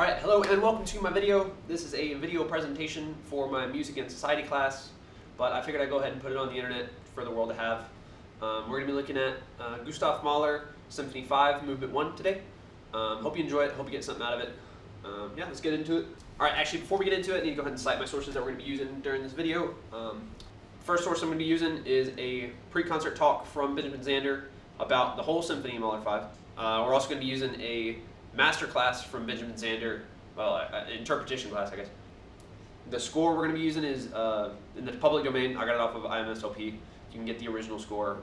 Alright, hello and welcome to my video. This is a video presentation for my Music and Society class, but I figured I'd go ahead and put it on the internet for the world to have. We're going to be looking at Gustav Mahler, Symphony 5, Movement 1 today. Hope you enjoy it, hope you get something out of it. Yeah, let's get into it. Alright, actually before we get into it, I need to go ahead and cite my sources that we're going to be using during this video. First source I'm going to be using is a pre-concert talk from Benjamin Zander about the whole symphony in Mahler 5. We're also going to be using a master class from Benjamin Zander, well, interpretation class, I guess. The score we're going to be using is in the public domain. I got it off of IMSLP. You can get the original score,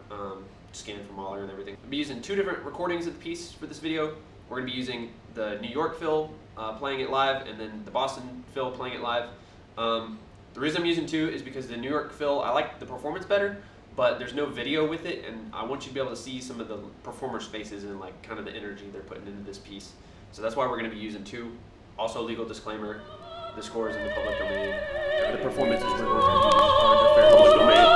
scanned from Mahler and everything. I'll be using two different recordings of the piece for this video. We're going to be using the New York Phil playing it live, and then the Boston Phil playing it live. The reason I'm using two is because the New York Phil, I like the performance better, but there's no video with it, and I want you to be able to see some of the performers' faces and like kind of the energy they're putting into this piece. So that's why we're going to be using two. Also, legal disclaimer: the score is in the public domain. The performances we're going to use are under public domain.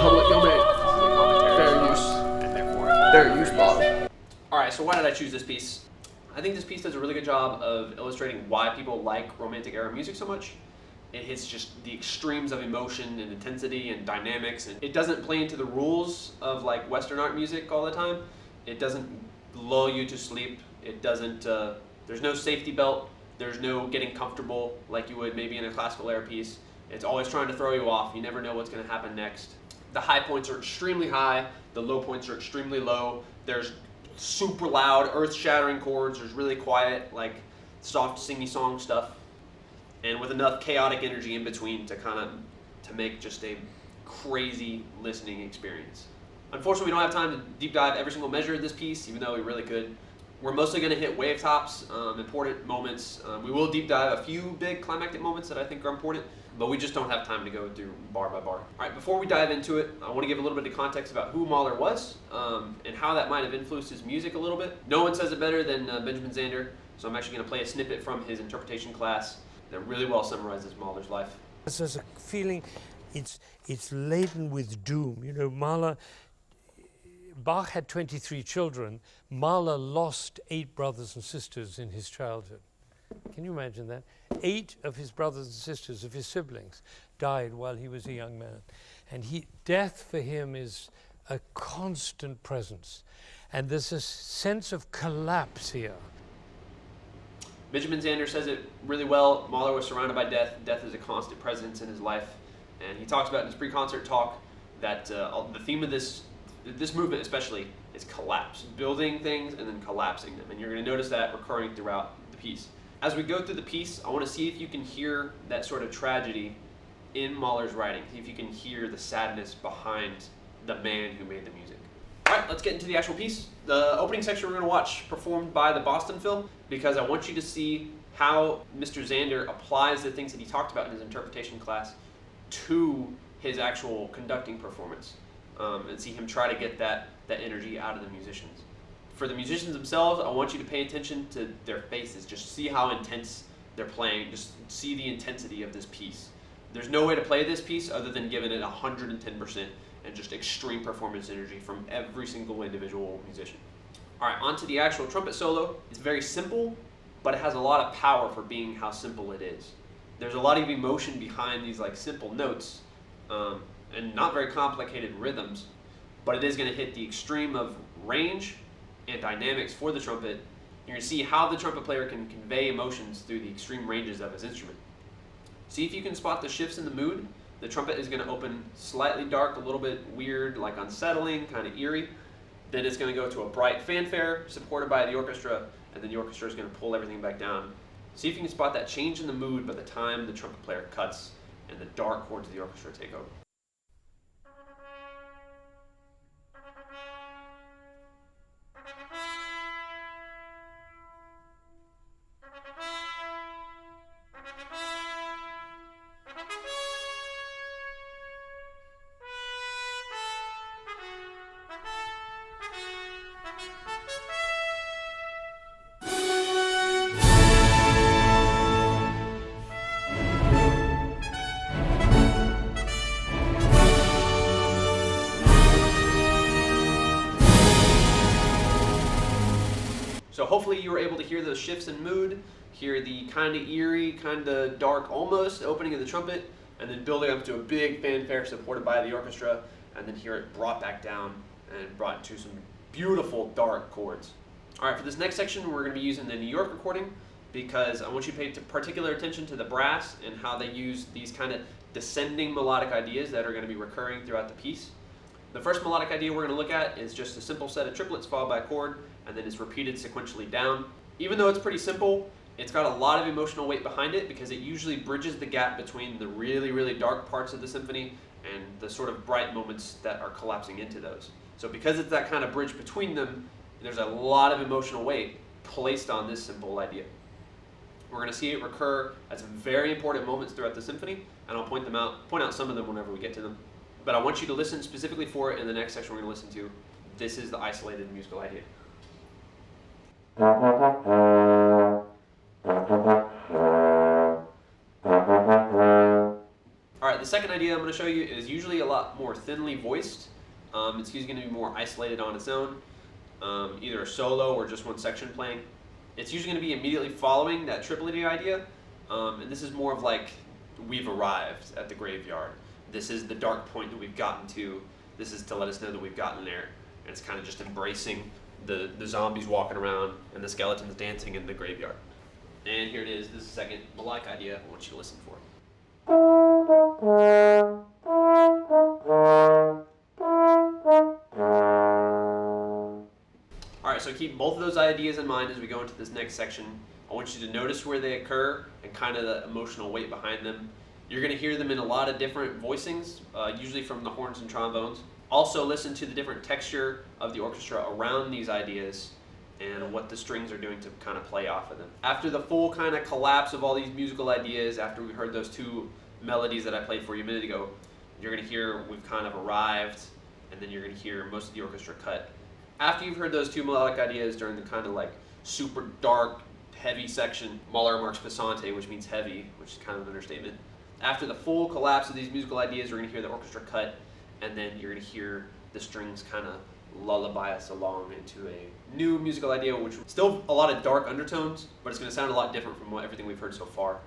Public domain. Fair use. And therefore, Fair use, Bob. All right. So why did I choose this piece? I think this piece does a really good job of illustrating why people like Romantic era music so much. It hits just the extremes of emotion and intensity and dynamics, and it doesn't play into the rules of like Western art music all the time. It doesn't lull you to sleep. It doesn't, there's no safety belt. There's no getting comfortable like you would maybe in a classical era piece. It's always trying to throw you off. You never know what's going to happen next. The high points are extremely high. The low points are extremely low. There's super loud, earth-shattering chords. There's really quiet, like soft, singy song stuff. And with enough chaotic energy in between to make just a crazy listening experience. Unfortunately, we don't have time to deep dive every single measure of this piece, even though we really could. We're mostly going to hit wave tops, important moments. We will deep dive a few big climactic moments that I think are important, but we just don't have time to go through bar by bar. All right, before we dive into it, I want to give a little bit of context about who Mahler was and how that might have influenced his music a little bit. No one says it better than Benjamin Zander, so I'm actually going to play a snippet from his interpretation class that really well summarizes Mahler's life. There's a feeling it's laden with doom. You know, Bach had 23 children. Mahler lost 8 brothers and sisters in his childhood. Can you imagine that? 8 of his brothers and sisters, of his siblings, died while he was a young man. And death for him is a constant presence. And there's a sense of collapse here. Benjamin Zander says it really well. Mahler was surrounded by death. Death is a constant presence in his life. And he talks about in his pre-concert talk that the theme of this movement especially is collapse. Building things and then collapsing them. And you're going to notice that recurring throughout the piece. As we go through the piece, I want to see if you can hear that sort of tragedy in Mahler's writing. See if you can hear the sadness behind the man who made the music. Alright, let's get into the actual piece. The opening section we're going to watch performed by the Boston Phil, because I want you to see how Mr. Zander applies the things that he talked about in his interpretation class to his actual conducting performance, and see him try to get that energy out of the musicians. For the musicians themselves, I want you to pay attention to their faces. Just see how intense they're playing. Just see the intensity of this piece. There's no way to play this piece other than giving it 110% and just extreme performance energy from every single individual musician. All right, on to the actual trumpet solo. It's very simple, but it has a lot of power for being how simple it is. There's a lot of emotion behind these like simple notes and not very complicated rhythms, but it is going to hit the extreme of range and dynamics for the trumpet. You're going to see how the trumpet player can convey emotions through the extreme ranges of his instrument. See if you can spot the shifts in the mood. The trumpet is going to open slightly dark, a little bit weird, like unsettling, kind of eerie. Then it's going to go to a bright fanfare supported by the orchestra, and then the orchestra is going to pull everything back down. See if you can spot that change in the mood by the time the trumpet player cuts and the dark chords of the orchestra take over. So hopefully you were able to hear those shifts in mood, hear the kind of eerie, kind of dark almost opening of the trumpet, and then building up to a big fanfare supported by the orchestra, and then hear it brought back down and brought to some beautiful dark chords. All right, for this next section, we're going to be using the New York recording because I want you to pay particular attention to the brass and how they use these kind of descending melodic ideas that are going to be recurring throughout the piece. The first melodic idea we're going to look at is just a simple set of triplets followed by a chord, and then it's repeated sequentially down. Even though it's pretty simple, it's got a lot of emotional weight behind it because it usually bridges the gap between the really, really dark parts of the symphony and the sort of bright moments that are collapsing into those. So because it's that kind of bridge between them, there's a lot of emotional weight placed on this simple idea. We're going to see it recur at some very important moments throughout the symphony, and I'll point out some of them whenever we get to them. But I want you to listen specifically for it in the next section we're going to listen to. This is the isolated musical idea. Alright, the second idea I'm going to show you is usually a lot more thinly voiced. It's usually going to be more isolated on its own, either a solo or just one section playing. It's usually going to be immediately following that triplety idea, and this is more of like, we've arrived at the graveyard. This is the dark point that we've gotten to. This is to let us know that we've gotten there. And it's kind of just embracing the zombies walking around and the skeletons dancing in the graveyard. And here it is. This is the second melodic idea I want you to listen for. Alright, so keep both of those ideas in mind as we go into this next section. I want you to notice where they occur and kind of the emotional weight behind them. You're going to hear them in a lot of different voicings, usually from the horns and trombones. Also listen to the different texture of the orchestra around these ideas and what the strings are doing to kind of play off of them. After the full kind of collapse of all these musical ideas, after we heard those two melodies that I played for you a minute ago, you're going to hear we've kind of arrived, and then you're going to hear most of the orchestra cut. After you've heard those two melodic ideas during the kind of like super dark, heavy section, Mahler marks passante, which means heavy, which is kind of an understatement. After the full collapse of these musical ideas, we're going to hear the orchestra cut, and then you're going to hear the strings kind of lullaby us along into a new musical idea, which still a lot of dark undertones, but it's going to sound a lot different from everything we've heard so far.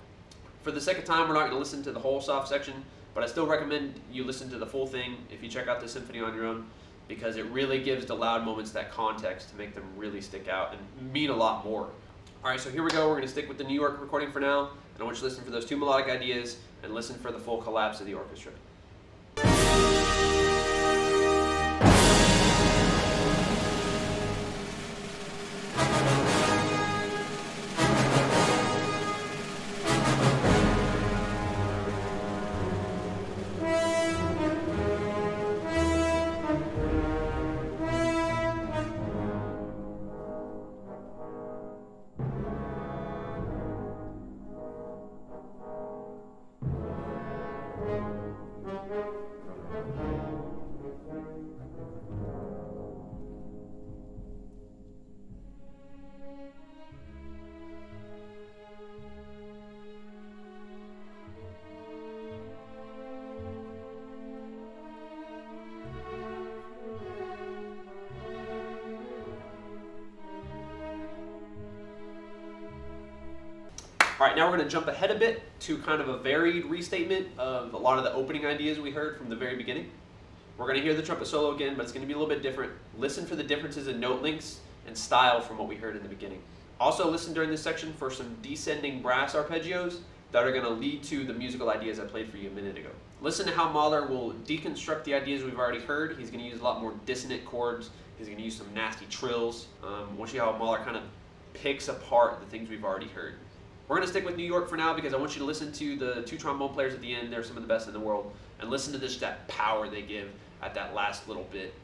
For the second time, we're not going to listen to the whole soft section, but I still recommend you listen to the full thing if you check out the symphony on your own, because it really gives the loud moments that context to make them really stick out and mean a lot more. All right, so here we go. We're going to stick with the New York recording for now, and I want you to listen for those two melodic ideas and listen for the full collapse of the orchestra. All right, now we're going to jump ahead a bit to kind of a varied restatement of a lot of the opening ideas we heard from the very beginning. We're going to hear the trumpet solo again, but it's going to be a little bit different. Listen for the differences in note lengths and style from what we heard in the beginning. Also listen during this section for some descending brass arpeggios that are going to lead to the musical ideas I played for you a minute ago. Listen to how Mahler will deconstruct the ideas we've already heard. He's going to use a lot more dissonant chords. He's going to use some nasty trills. We'll see how Mahler kind of picks apart the things we've already heard. We're going to stick with New York for now because I want you to listen to the two trombone players at the end. They're some of the best in the world. And listen to that power they give at that last little bit.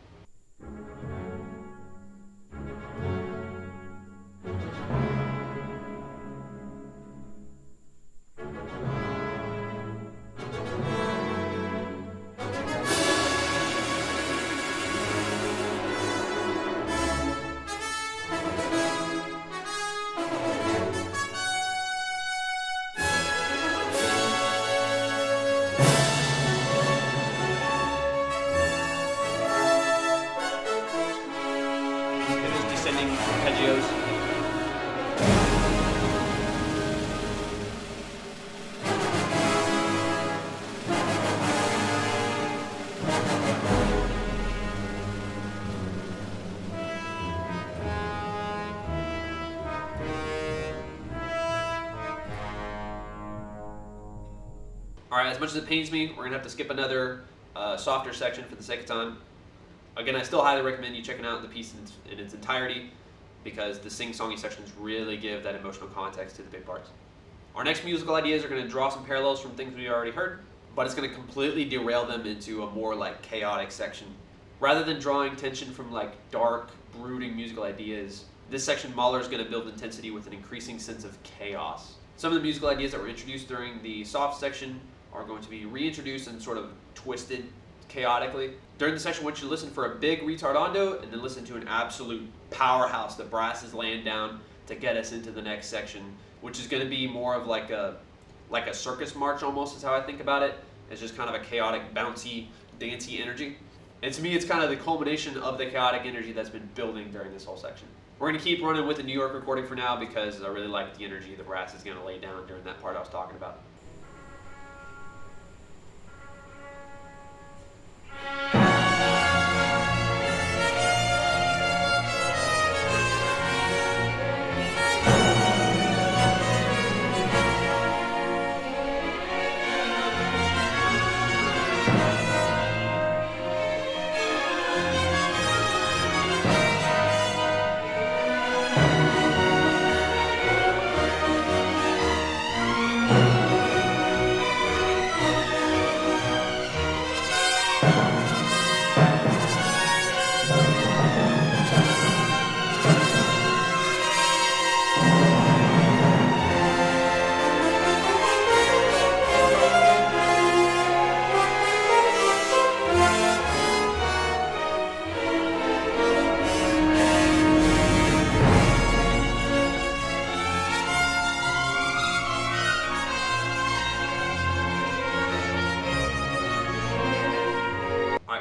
All right, as much as it pains me, we're going to have to skip another softer section for the sake of time. Again, I still highly recommend you checking out the piece in its entirety because the sing-songy sections really give that emotional context to the big parts. Our next musical ideas are going to draw some parallels from things we already heard, but it's going to completely derail them into a more like chaotic section. Rather than drawing tension from like dark, brooding musical ideas, this section Mahler is going to build intensity with an increasing sense of chaos. Some of the musical ideas that were introduced during the soft section are going to be reintroduced and sort of twisted chaotically. During the section, I want you to listen for a big retardando and then listen to an absolute powerhouse the brass is laying down to get us into the next section, which is going to be more of like a circus march almost is how I think about it. It's just kind of a chaotic, bouncy, dancey energy. And to me, it's kind of the culmination of the chaotic energy that's been building during this whole section. We're going to keep running with the New York recording for now because I really like the energy the brass is going to lay down during that part I was talking about.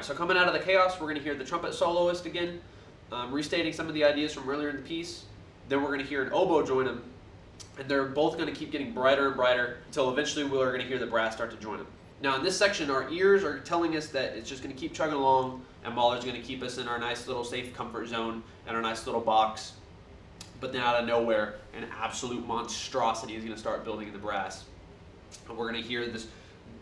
So coming out of the chaos, we're going to hear the trumpet soloist again, restating some of the ideas from earlier in the piece. Then we're going to hear an oboe join them, and they're both going to keep getting brighter and brighter until eventually we're going to hear the brass start to join them. Now in this section, our ears are telling us that it's just going to keep chugging along, and Mahler's going to keep us in our nice little safe comfort zone and our nice little box. But then out of nowhere, an absolute monstrosity is going to start building in the brass. And we're going to hear this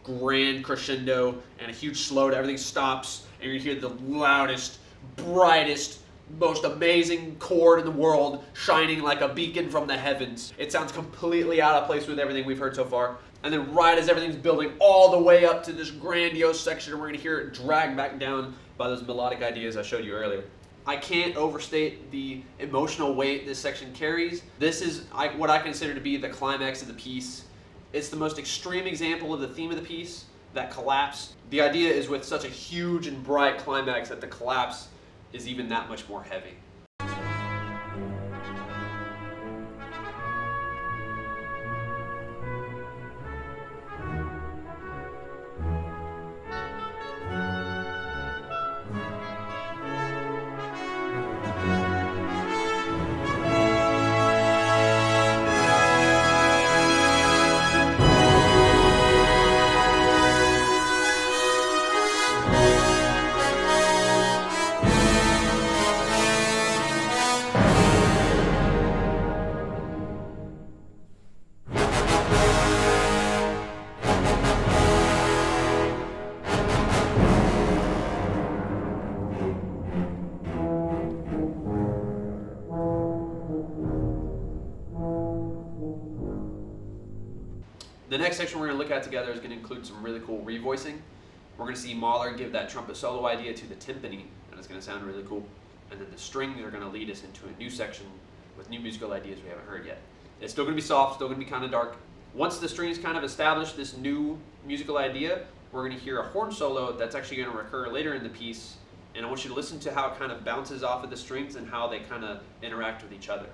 grand crescendo and a huge slowdown. Everything stops, and you hear the loudest, brightest, most amazing chord in the world shining like a beacon from the heavens. It sounds completely out of place with everything we've heard so far. And then right as everything's building all the way up to this grandiose section, we're going to hear it drag back down by those melodic ideas I showed you earlier. I can't overstate the emotional weight this section carries. This is what I consider to be the climax of the piece. It's the most extreme example of the theme of the piece, that collapse. The idea is with such a huge and bright climax that the collapse is even that much more heavy. The next section we're going to look at together is going to include some really cool revoicing. We're going to see Mahler give that trumpet solo idea to the timpani, and it's going to sound really cool. And then the strings are going to lead us into a new section with new musical ideas we haven't heard yet. It's still going to be soft, still going to be kind of dark. Once the strings kind of establish this new musical idea, we're going to hear a horn solo that's actually going to recur later in the piece. And I want you to listen to how it kind of bounces off of the strings and how they kind of interact with each other.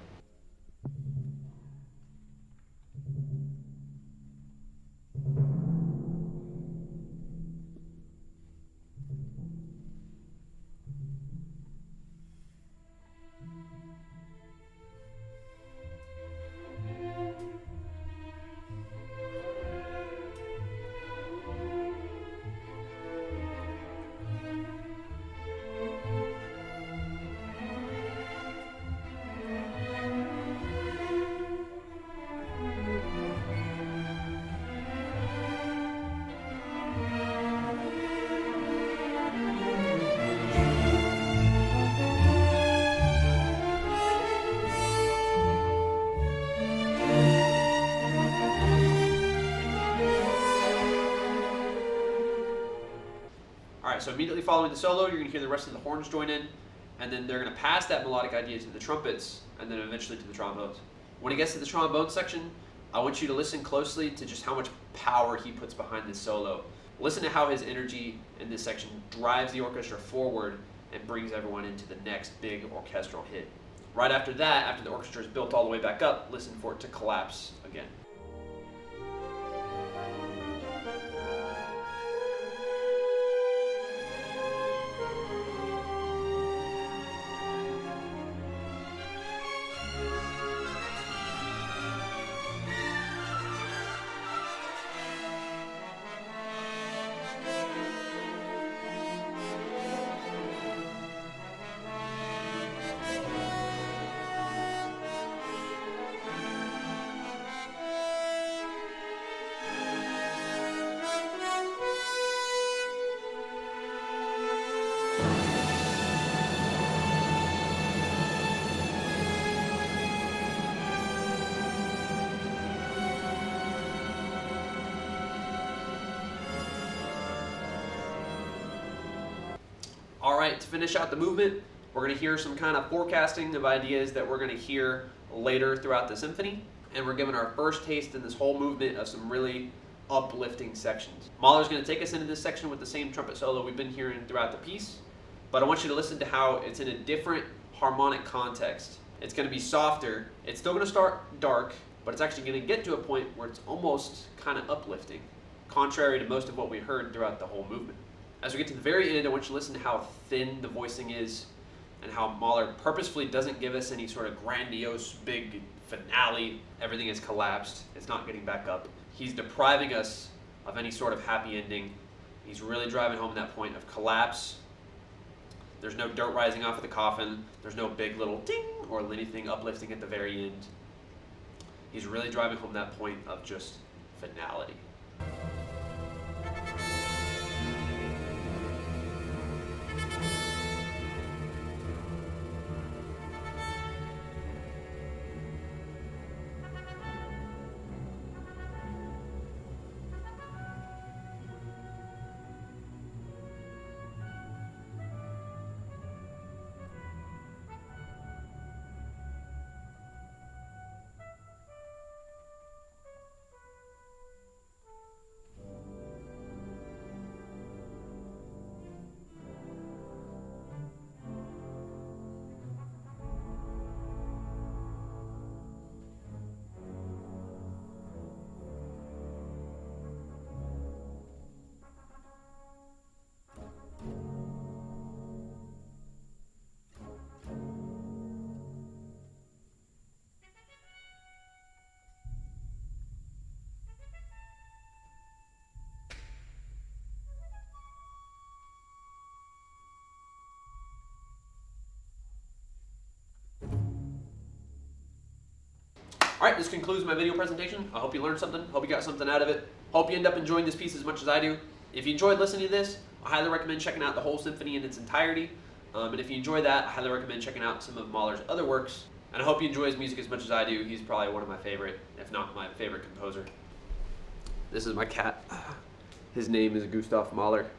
right, so immediately following the solo, you're going to hear the rest of the horns join in, and then they're going to pass that melodic idea to the trumpets, and then eventually to the trombones. When it gets to the trombone section, I want you to listen closely to just how much power he puts behind this solo. Listen to how his energy in this section drives the orchestra forward and brings everyone into the next big orchestral hit. Right after that, after the orchestra is built all the way back up, listen for it to collapse again. All right, to finish out the movement, we're going to hear some kind of forecasting of ideas that we're going to hear later throughout the symphony. And we're given our first taste in this whole movement of some really uplifting sections. Mahler's going to take us into this section with the same trumpet solo we've been hearing throughout the piece, but I want you to listen to how it's in a different harmonic context. It's going to be softer. It's still going to start dark, but it's actually going to get to a point where it's almost kind of uplifting, contrary to most of what we heard throughout the whole movement. As we get to the very end, I want you to listen to how thin the voicing is and how Mahler purposefully doesn't give us any sort of grandiose big finale. Everything is collapsed. It's not getting back up. He's depriving us of any sort of happy ending. He's really driving home that point of collapse. There's no dirt rising off of the coffin. There's no big little ding or anything uplifting at the very end. He's really driving home that point of just finality. All right, this concludes my video presentation. I hope you learned something. Hope you got something out of it. Hope you end up enjoying this piece as much as I do. If you enjoyed listening to this, I highly recommend checking out the whole symphony in its entirety. And if you enjoy that, I highly recommend checking out some of Mahler's other works. And I hope you enjoy his music as much as I do. He's probably one of my favorite, if not my favorite composer. This is my cat. His name is Gustav Mahler.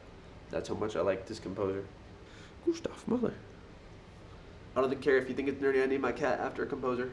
That's how much I like this composer. Gustav Mahler. I don't care if you think it's nerdy, I named my cat after a composer.